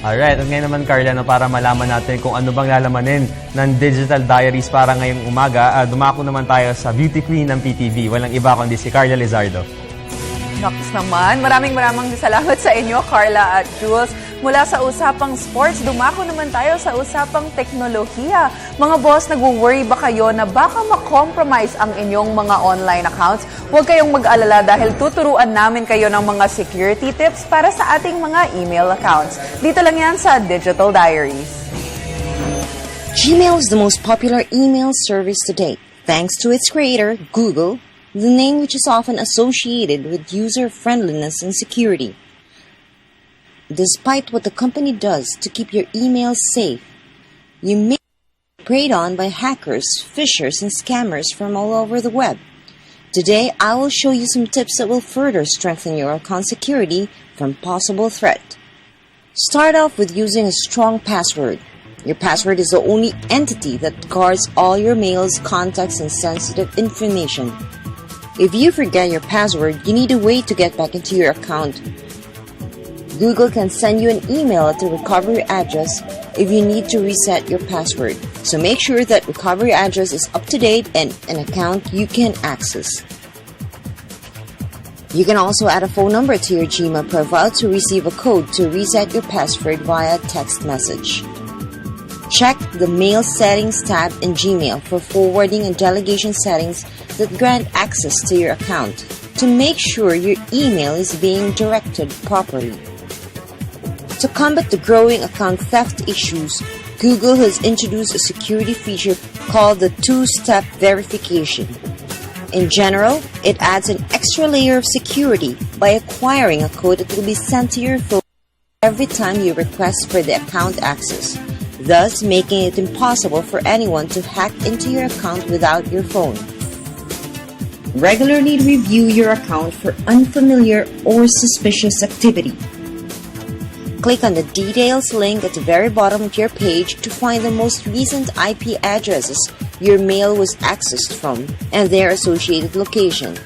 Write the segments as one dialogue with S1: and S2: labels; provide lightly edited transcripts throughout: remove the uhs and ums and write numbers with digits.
S1: Alright, at ngayon naman Carla, no, para malaman natin kung ano bang lalamanin ng Digital Diaries para ngayong umaga, dumako naman tayo sa Beauty Queen ng PTV. Walang iba kundi si Carla Lizardo.
S2: Naks naman, maraming salamat sa inyo, Carla at Jules. Mula sa usapang sports, dumako naman tayo sa usapang teknolohiya. Mga boss, nagwo-worry ba kayo na baka ma-compromise ang inyong mga online accounts? Huwag kayong mag-alala dahil tuturuan namin kayo ng mga security tips para sa ating mga email accounts. Dito lang yan sa Digital Diaries.
S3: Gmail is the most popular email service to date, thanks to its creator, Google, the name which is often associated with user-friendliness and security. Despite what the company does to keep your emails safe, you may be preyed on by hackers, phishers, and scammers from all over the web. Today, I will show you some tips that will further strengthen your account security from possible threat. Start off with using a strong password. Your password is the only entity that guards all your mails, contacts, and sensitive information. If you forget your password, you need a way to get back into your account. Google can send you an email at the recovery address if you need to reset your password. So make sure that recovery address is up to date and an account you can access. You can also add a phone number to your Gmail profile to receive a code to reset your password via text message. Check the Mail Settings tab in Gmail for forwarding and delegation settings that grant access to your account to make sure your email is being directed properly. To combat the growing account theft issues, Google has introduced a security feature called the two-step verification. In general, it adds an extra layer of security by acquiring a code that will be sent to your phone every time you request for the account access, thus making it impossible for anyone to hack into your account without your phone. Regularly review your account for unfamiliar or suspicious activity. Click on the Details link at the very bottom of your page to find the most recent IP addresses your mail was accessed from and their associated location.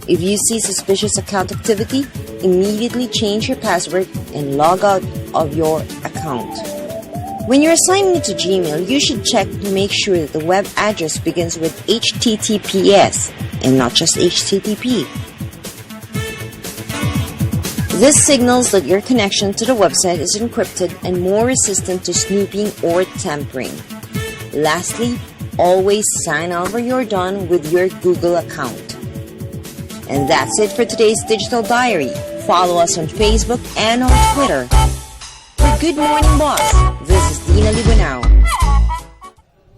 S3: If you see suspicious account activity, immediately change your password and log out of your account. When you're signing into Gmail, you should check to make sure that the web address begins with HTTPS and not just HTTP. This signals that your connection to the website is encrypted and more resistant to snooping or tampering. Lastly, always sign over you're done with your Google account. And that's it for today's Digital Diary. Follow us on Facebook and on Twitter. For Good Morning Boss,